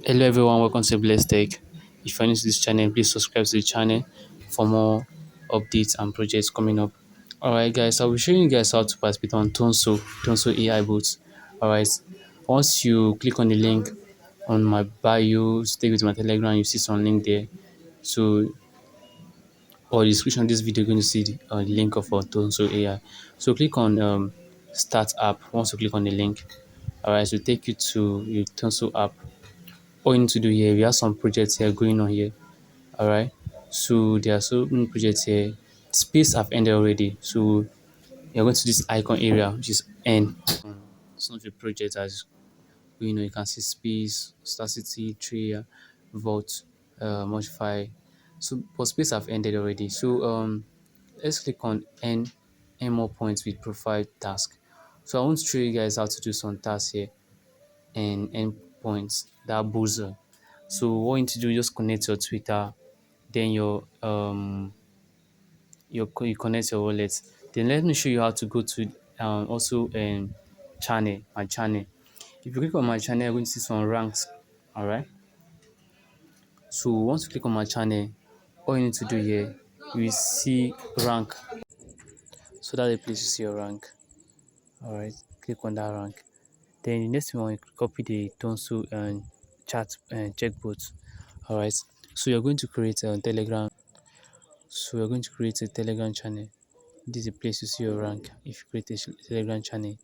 Hello everyone, welcome to Blessed Tech. If you're new to this channel, please subscribe to the channel for more updates and projects coming up. Alright guys, I'll be showing you guys how to participate on TonsoAIBot. Alright, once you click on the link on my bio, stay with my telegram, you see some link there. So, or the description of this video, you're going to see the link of our Tonso AI. So click on start app. Once you click on the link, alright, so take you to your Tonso app. All you need to do here, we have some projects here going on here. All right, so there are so many projects here. Space have ended already, so you're going to this icon area, which is end. Some of the projects as you can see space, star city, tree, vault, modify. So but space have ended already, so let's click on end more points with profile task. So I want to show you guys how to do some tasks here and endpoints that buzzer. So what you need to do, just connect your Twitter, then you connect your wallet. Then let me show you how to go to also channel, my channel. If you click on my channel, you're going to see some ranks. All right. So once you click on my channel, all you need to do here, you will see rank. So that's the place you see your rank. All right. Click on that rank. Then the next one, you copy the Tonso and chat and checkbox. All right. So you're going to create a Telegram. So you're going to create a Telegram channel. This is a place to see your rank. If you create a Telegram channel,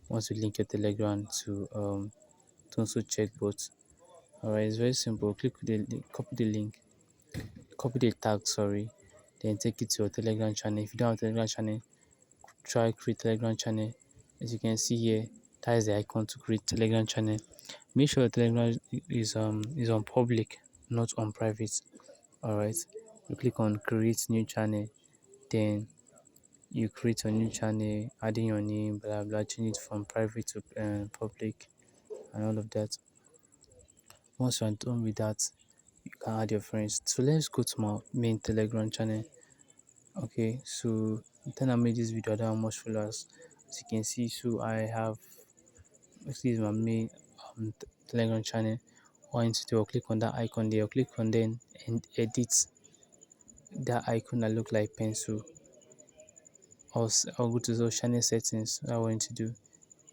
once you link your Telegram to Tonso checkbox. Alright, it's very simple. Click copy the link, copy the tag, sorry, then take it to your Telegram channel. If you don't have a Telegram channel, try create Telegram channel. As you can see here, that is the icon to create Telegram channel. Make sure your Telegram is on public, not on private. Alright, you click on create new channel, then you create a new channel, adding your name, blah blah, change it from private to public, and all of that. Once you're done with that, you can add your friends. So let's go to my main Telegram channel. Okay, so then I made this video, I don't have much followers. As you can see, so I have this is my main Telegram channel. All I need to do, I'll click on that icon there, I'll click on then and edit that icon that look like pencil. I'll go to those channel settings. That I want to do.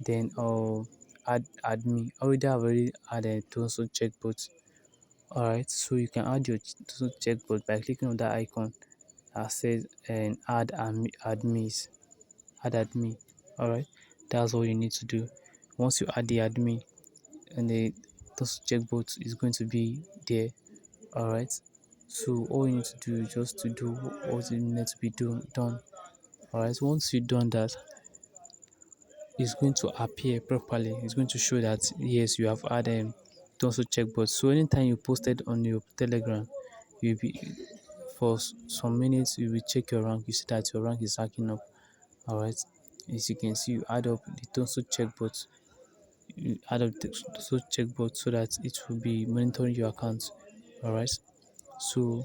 Then I'll add me. Already added Tonso checkbot. Alright, so you can add your Tonso checkbot by clicking on that icon that says and add admin. Alright, that's all you need to do. Once you add the admin and the Tonso checkbot is going to be there. Alright, so all you need to do is just to do what you need to be done. Alright, once you've done that, it's going to appear properly. It's going to show that yes, you have added Tonso checkbot. So anytime you posted on your Telegram, you'll be for some minutes you will check your rank. You see that your rank is hacking up. Alright. As you can see, you add up the Tonso checkbot. You add up the Tonso checkbot so that it will be monitoring your account. Alright. So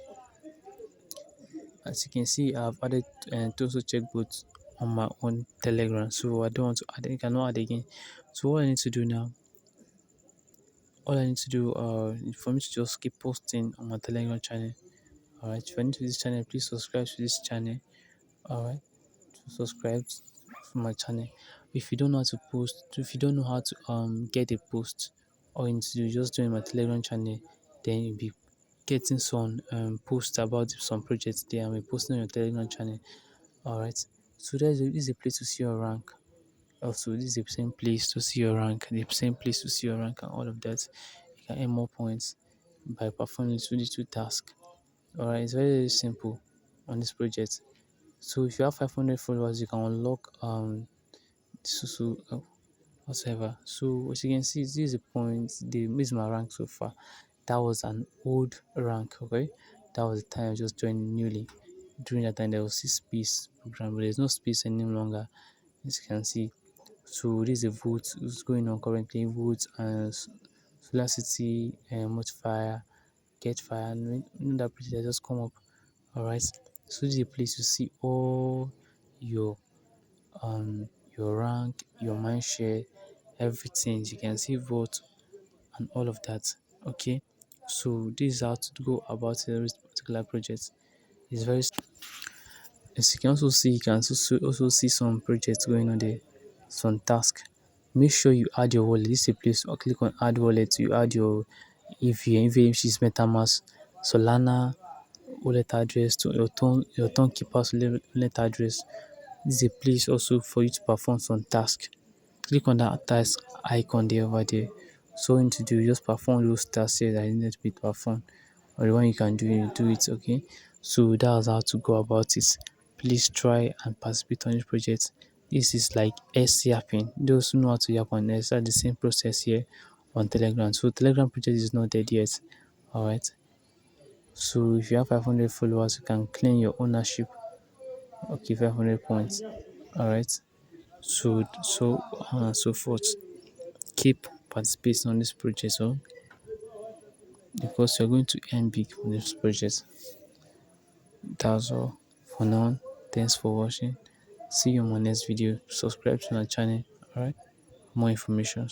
as you can see, I've added Tonso checkbot on my own Telegram. So I don't want to add, I cannot add again. So what I need to do now, all I need to do for me to just keep posting on my Telegram channel. Alright, if you're new to this channel, please subscribe to this channel. Alright, so subscribe to my channel. If you don't know how to post, if you don't know how to get a post, all you need to do is just join my Telegram channel, then you'll be getting some posts about some projects there and we posting on your Telegram channel. Alright, so this is a place to see your rank. Also, this is the same place to see your rank, the same place to see your rank and all of that. You can earn more points by performing two tasks. Alright, it's very, very simple on this project. So if you have 500 followers, you can unlock whatever. So as you can see, this is the point. This is my rank so far. That was an old rank. Okay, that was the time I just joined newly. During that time, there was this space program, but there's no space any longer. As you can see, so this is a vote who's going on currently. Votes and Solar City and Modifier, Get Fire, and when that project just come up. Alright, so this is a place to see all your your rank, your mindshare, everything. You can see vote and all of that. Okay, so this is how to go about a particular project. It's very, as you can also see, you can also see some projects going on there, some task. Make sure you add your wallet. This is a place, or click on add wallet. You add your EVM, which is MetaMask, Solana wallet address, to your Ton keeper's wallet address. This is a place also for you to perform some task. Click on that task icon there over there. So you need to do, just perform those tasks here that you need to be performed, or the one you can do, you do it. Okay, so that's how to go about it. Please try and participate on this project. This is like S yapping. Those who know how to yap on S are the same process here on Telegram. So Telegram project is not dead yet. All right, so if you have 500 followers, you can claim your ownership. Okay, 500 points. All right, so on and so forth. Keep participating on this project, so because you're going to earn big from this project. That's all for now. Thanks for watching. See you on my next video. Subscribe to my channel. All right, more information.